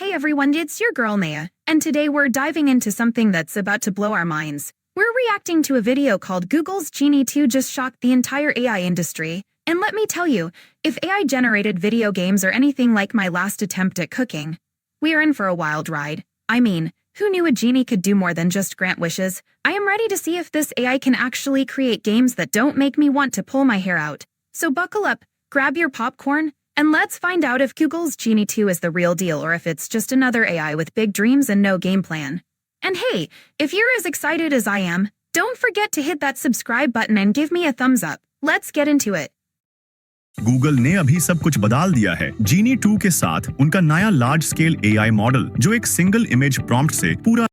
Hey everyone, it's your girl Naya, and today we're diving into something that's about to blow our minds. We're reacting to a video called Google's Genie 2 just shocked the entire AI industry. And let me tell you, if AI-generated video games are anything like my last attempt at cooking, we are in for a wild ride. I mean, who knew a genie could do more than just grant wishes? I am ready to see if this AI can actually create games that don't make me want to pull my hair out. So buckle up, grab your popcorn, and let's find out if Google's Genie 2 is the real deal or if it's just another AI with big dreams and no game plan. And hey, if you're as excited as I am, don't forget to hit that subscribe button and give me a thumbs up. Let's get into it. Google ने अभी सब कुछ बदल दिया है जीनी 2 के साथ उनका नया लार्ज स्केल एआई मॉडल जो एक सिंगल इमेज प्रॉम्प्ट से पूरा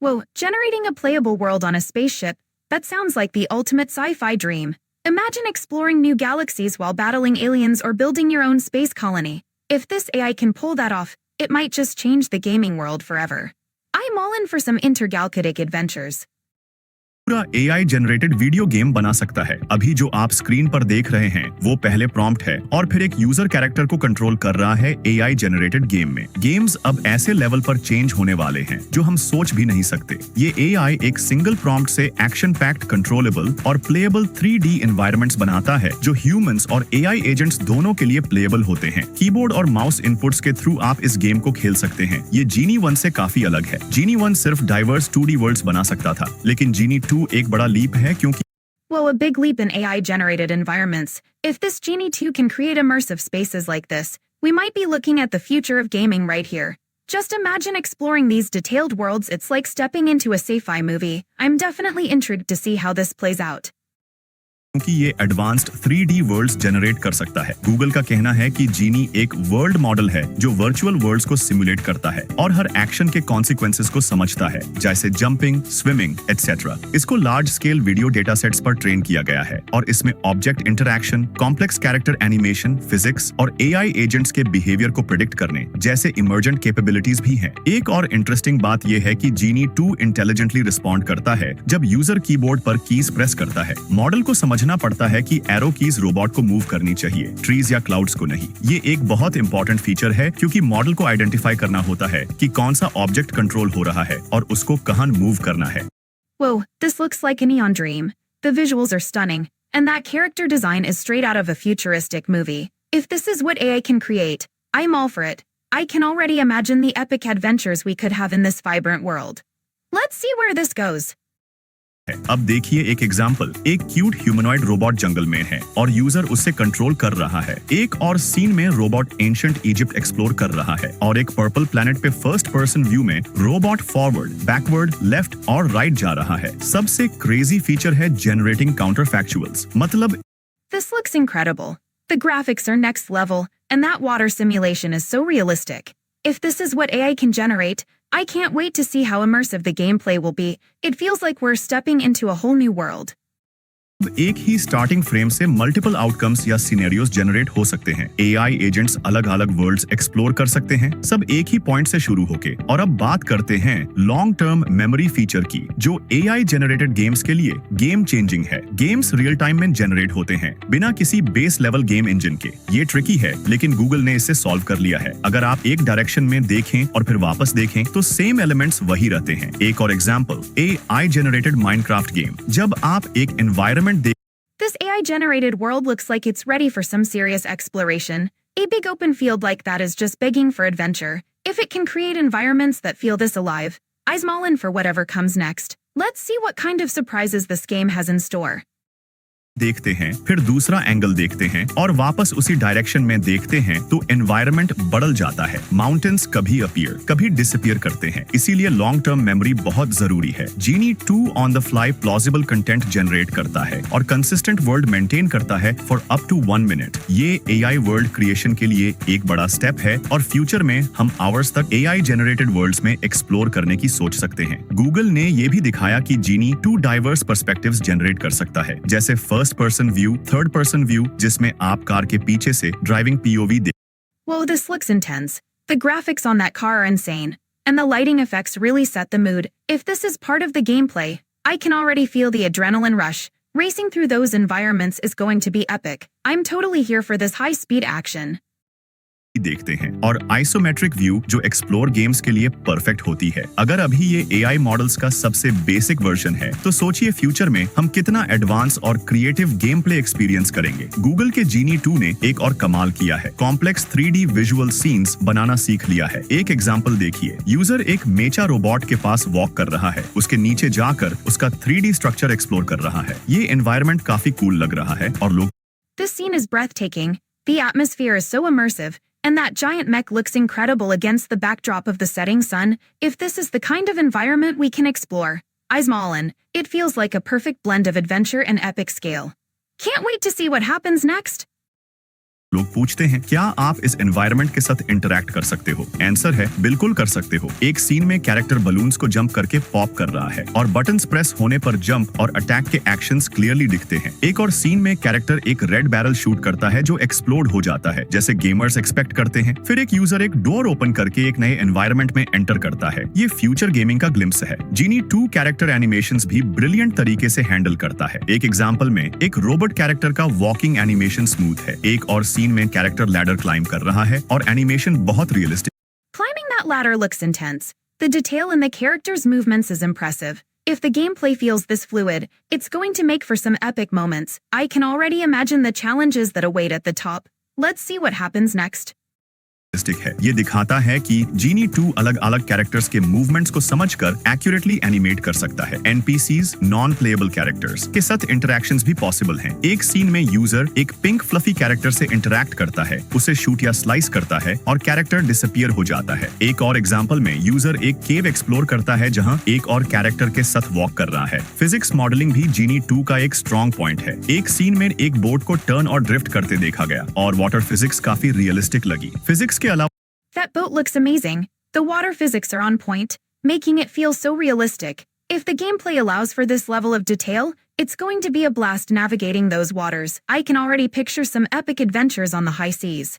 Whoa, generating a playable world on a spaceship? That sounds like the ultimate sci-fi dream. Imagine exploring new galaxies while battling aliens or building your own space colony. If this AI can pull that off, it might just change the gaming world forever. I'm all in for some intergalactic adventures. पूरा AI generated video game बना सकता है। अभी जो आप screen पर देख रहे हैं वो पहले प्रॉम्प्ट है और फिर एक यूजर कैरेक्टर को कंट्रोल कर रहा है एआई जनरेटेड गेम में। गेम्स अब ऐसे लेवल पर चेंज होने वाले हैं जो हम सोच भी नहीं सकते। ये एआई एक सिंगल प्रॉम्प्ट से एक्शन पैक्ड, कंट्रोलेबल और प्लेएबल 3D एनवायरनमेंट्स बनाता है जो ह्यूमंस और एआई एजेंट्स दोनों के लिए प्लेएबल होते हैं। कीबोर्ड और माउस इनपुट्स के थ्रू आप इस गेम को खेल सकते हैं। ये जीनी 1 से काफी अलग है। जीनी 1 सिर्फ डाइवर्स 2D वर्ल्ड्स बना सकता था, लेकिन जीनी 2 एक बड़ा लीप है क्योंकि Whoa, a big leap in AI-generated environments. If this Genie 2 can create immersive spaces like this, we might be looking at the future of gaming right here. Just imagine exploring these detailed worlds. It's like stepping into a sci-fi movie. I'm definitely intrigued to see how this plays out. क्योंकि ये advanced 3D world's generate कर सकता है। Google का कहना है कि जीनी एक वर्ल्ड मॉडल है जो वर्चुअल वर्ल्ड्स को सिमुलेट करता है और हर एक्शन के कॉन्सिक्वेंसेस को समझता है, जैसे जंपिंग, स्विमिंग एटसेट्रा। इसको large scale video data sets पर ट्रेन किया गया है और इसमें object interaction, complex character animation, physics और एआई एजेंट्स के बिहेवियर को प्रिडिक्ट करने जैसे इमर्जेंट कैपेबिलिटीज भी हैं। एक और इंटरेस्टिंग बात यह है कि जीनी 2 इंटेलिजेंटली रिस्पॉन्ड करता है जब यूजर कीबोर्ड पर कीज प्रेस करता है। मॉडल को समझना पड़ता है कि एरो कीज रोबोट को मूव करनी चाहिए, ट्रीज या क्लाउड्स को नहीं। ये एक बहुत इंपॉर्टेंट फीचर है क्योंकि मॉडल को आइडेंटिफाई करना होता है कि कौन सा ऑब्जेक्ट कंट्रोल हो रहा है और उसको कहां मूव करना है। Whoa, this looks like a neon dream. The visuals are stunning, and that character design is straight out of a futuristic movie. If this is what AI can create, I'm all for it. I can already imagine the epic adventures we could have in this vibrant world. Let's see where this goes. अब देखिए एक example. एक cute humanoid robot जंगल में है और user उससे control कर रहा है। एक और सीन में रोबोट एंशिएंट इजिप्ट एक्सप्लोर कर रहा है और एक पर्पल प्लैनेट पे फर्स्ट पर्सन व्यू में रोबोट फॉरवर्ड, बैकवर्ड, लेफ्ट और राइट जा रहा है। सबसे क्रेजी फीचर है जनरेटिंग काउंटर फैक्चुअल्स। मतलब This looks incredible. The graphics are next level, and that water simulation is so realistic. If this is what AI can generate, I can't wait to see how immersive the gameplay will be. It feels like we're stepping into a whole new world. एक ही starting frame से multiple outcomes या scenarios generate हो सकते हैं। AI agents अलग अलग world's explore कर सकते हैं, सब एक ही पॉइंट से शुरू होके। और अब बात करते हैं लॉन्ग टर्म मेमोरी फीचर की, जो एआई जनरेटेड गेम्स के लिए गेम चेंजिंग है। गेम्स रियल टाइम में जनरेट होते हैं बिना किसी बेस लेवल गेम इंजन के। ये ट्रिकी है, लेकिन गूगल ने इसे सॉल्व कर लिया है। अगर आप एक डायरेक्शन में देखें और फिर वापस देखें तो सेम एलिमेंट्स वही रहते हैं। एक और example, AI generated Minecraft game. जब आप एक environment This AI-generated world looks like it's ready for some serious exploration. A big open field like that is just begging for adventure. If it can create environments that feel this alive, I'm all in for whatever comes next. Let's see what kind of surprises this game has in store. देखते हैं, फिर दूसरा angle देखते हैं और वापस उसी direction में देखते हैं तो एनवायरनमेंट बदल जाता है। माउंटेन्स कभी अपीयर, कभी डिसअपीयर करते हैं। इसीलिए लॉन्ग टर्म मेमोरी बहुत जरूरी है। जीनी 2 on the fly plausible content generate करता है और कंसिस्टेंट वर्ल्ड मेंटेन करता है फॉर अप टू 1 मिनट। ये एआई वर्ल्ड क्रिएशन के लिए एक बड़ा स्टेप है और फ्यूचर में हम आवर्स तक एआई जनरेटेड वर्ल्ड्स में एक्सप्लोर करने की सोच सकते हैं। गूगल ने ये भी दिखाया कि जीनी 2 डाइवर्स पर्सपेक्टिव्स जनरेट कर सकता है, जैसे first person view, third person view, जिसमें आप कार के पीछे से ड्राइविंग पीओवी देख। Whoa, this looks intense. The graphics on that car are insane, and the lighting effects really set the mood. If this is part of the gameplay, I can already feel the adrenaline rush. Racing through those environments is going to be epic. I'm totally here for this high-speed action. देखते हैं और isometric view जो explore games के लिए perfect होती है। अगर अभी ये एआई मॉडल्स का सबसे बेसिक वर्जन है तो सोचिए फ्यूचर में हम कितना एडवांस और क्रिएटिव गेम प्ले एक्सपीरियंस करेंगे। गूगल के जीनी 2 ने एक और कमाल किया है, कॉम्प्लेक्स 3D विजुअल सीन्स बनाना सीख लिया है। एक एग्जांपल देखिए, यूजर एक मेचा रोबोट के पास वॉक कर रहा है, उसके नीचे जाकर उसका 3D स्ट्रक्चर एक्सप्लोर कर रहा है। ये एनवायरनमेंट काफी कूल लग रहा है और लोग This scene is breathtaking, the atmosphere is so immersive, and that giant mech looks incredible against the backdrop of the setting sun. If this is the kind of environment we can explore, Eismalen, it feels like a perfect blend of adventure and epic scale. Can't wait to see what happens next. लोग पूछते हैं क्या आप इस environment के साथ interact कर सकते हो? आंसर है बिल्कुल कर सकते हो। एक सीन में कैरेक्टर बलून्स को जंप करके पॉप कर रहा है और बटन्स प्रेस होने पर जंप और अटैक के एक्शंस क्लियरली दिखते हैं। एक और सीन में कैरेक्टर एक रेड बैरल शूट करता है जो एक्सप्लोड हो जाता है जैसे गेमर्स एक्सपेक्ट करते हैं। फिर एक यूजर एक डोर ओपन करके एक नए एनवायरनमेंट में एंटर करता है। ये फ्यूचर गेमिंग का ग्लिम्स है। जीनी 2 कैरेक्टर एनिमेशंस भी ब्रिलियंट तरीके से हैंडल करता है। एक एग्जांपल में एक रोबोट कैरेक्टर का वॉकिंग एनिमेशन स्मूथ है। एक और सीन में कैरेक्टर लैडर क्लाइंब कर रहा है और एनिमेशन बहुत realistic. Climbing that ladder looks intense. The detail in the characters' movements is impressive. If the gameplay feels this fluid, it's going to make for some epic moments. I can already imagine the challenges that await at the top. Let's see what happens next. है ये दिखाता है कि जीनी 2 अलग अलग characters के movements को समझकर एक्यूरेटली एनिमेट कर सकता है। एनपीसीज नॉन प्लेएबल कैरेक्टर्स के साथ इंटरैक्शंस भी पॉसिबल हैं। एक सीन में यूजर एक पिंक फ्लफी कैरेक्टर से इंटरैक्ट करता है, उसे शूट या स्लाइस करता है और कैरेक्टर डिसअपीयर हो जाता है। एक और एग्जांपल में यूजर एक केव एक्सप्लोर करता है जहां एक और कैरेक्टर के साथ वॉक कर रहा है। फिजिक्स मॉडलिंग भी जीनी 2 का एक स्ट्रॉन्ग पॉइंट है। एक सीन में एक बोट को टर्न और ड्रिफ्ट करते देखा गया और वाटर फिजिक्स काफी रियलिस्टिक लगी। फिजिक्स के अलावा That boat looks amazing. The water physics are on point, making it feel so realistic. If the gameplay allows for this level of detail, it's going to be a blast navigating those waters. I can already picture some epic adventures on the high seas.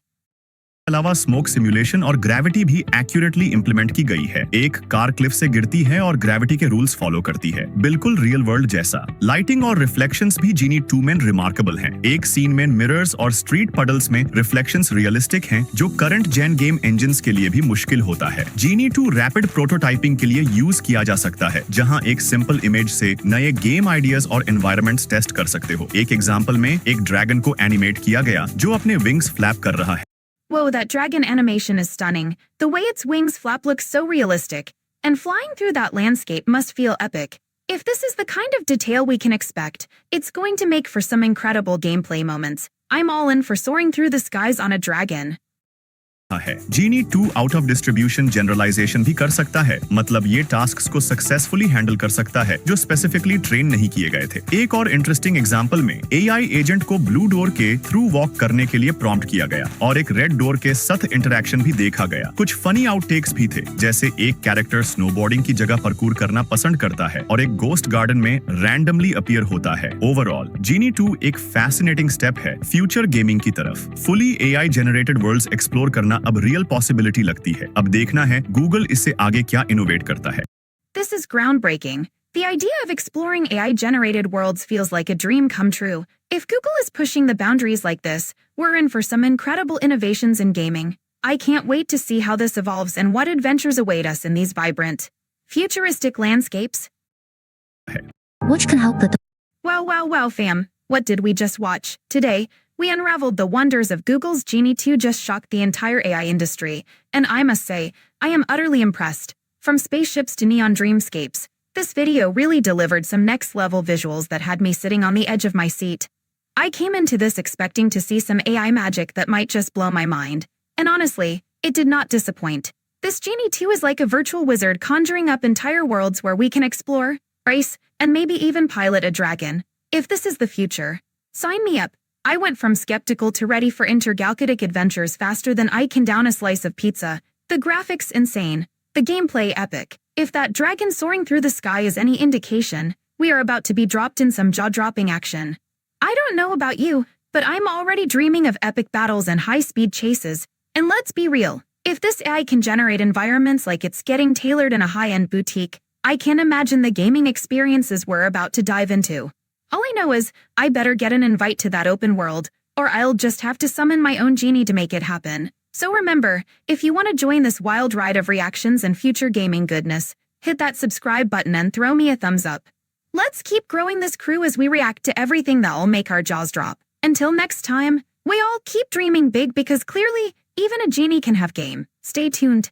अलावा smoke simulation और gravity भी accurately implement की गई है। एक car Cliff से गिरती है और ग्रेविटी के रूल्स फॉलो करती है, बिल्कुल रियल वर्ल्ड जैसा। लाइटिंग और रिफ्लेक्शंस भी जीनी 2 में रिमार्केबल हैं। एक सीन में मिरर्स और स्ट्रीट पडल्स में रिफ्लेक्शंस रियलिस्टिक हैं, जो करंट जेन गेम इंजन्स के लिए भी मुश्किल होता है। जीनी 2 रैपिड प्रोटोटाइपिंग के लिए यूज किया जा सकता है, जहां एक सिंपल इमेज से नए गेम आइडियाज और एनवायरनमेंट्स टेस्ट कर सकते हो। एक एग्जांपल में एक ड्रैगन को एनिमेट किया गया जो अपने विंग्स फ्लैप कर रहा है। Whoa, that dragon animation is stunning. The way its wings flap looks so realistic. And flying through that landscape must feel epic. If this is the kind of detail we can expect, it's going to make for some incredible gameplay moments. I'm all in for soaring through the skies on a dragon. है जीनी 2 out of distribution generalisation भी कर सकता है, मतलब ये tasks को successfully handle कर सकता है जो स्पेसिफिकली ट्रेन नहीं किए गए थे। एक और इंटरेस्टिंग एग्जांपल में एआई एजेंट को ब्लू डोर के थ्रू वॉक करने के लिए प्रॉम्प्ट किया गया और एक रेड डोर के साथ इंटरैक्शन भी देखा गया। कुछ फनी आउटटेक्स भी थे, जैसे एक कैरेक्टर स्नोबोर्डिंग की जगह पार्कूर करना पसंद करता है और एक गोस्ट गार्डन में रैंडमली अपीयर होता है। ओवरऑल जीनी 2 एक फैसिनेटिंग स्टेप है फ्यूचर गेमिंग की तरफ। Fully AI generated worlds explore करना अब रियल पॉसिबिलिटी लगती है। अब देखना है गूगल इससे आगे क्या इनोवेट करता है। This is groundbreaking. The idea of exploring AI-generated worlds feels like a dream come true. If Google is pushing the boundaries like this, we're in for some incredible innovations in gaming. I can't wait to see how this evolves and what adventures await us in these vibrant, futuristic landscapes. Which can help the Wow, fam. What did we just watch? Today, we unraveled the wonders of Google's Genie 2 just shocked the entire AI industry, and I must say, I am utterly impressed. From spaceships to neon dreamscapes, this video really delivered some next-level visuals that had me sitting on the edge of my seat. I came into this expecting to see some AI magic that might just blow my mind, and honestly, it did not disappoint. This Genie 2 is like a virtual wizard conjuring up entire worlds where we can explore, race, and maybe even pilot a dragon. If this is the future, sign me up. I went from skeptical to ready for intergalactic adventures faster than I can down a slice of pizza. The graphics insane. The gameplay epic. If that dragon soaring through the sky is any indication, we are about to be dropped in some jaw-dropping action. I don't know about you, but I'm already dreaming of epic battles and high-speed chases. And let's be real. If this AI can generate environments like it's getting tailored in a high-end boutique, I can't imagine the gaming experiences we're about to dive into. All I know is, I better get an invite to that open world, or I'll just have to summon my own genie to make it happen. So remember, if you want to join this wild ride of reactions and future gaming goodness, hit that subscribe button and throw me a thumbs up. Let's keep growing this crew as we react to everything that'll make our jaws drop. Until next time, we all keep dreaming big because clearly, even a genie can have game. Stay tuned.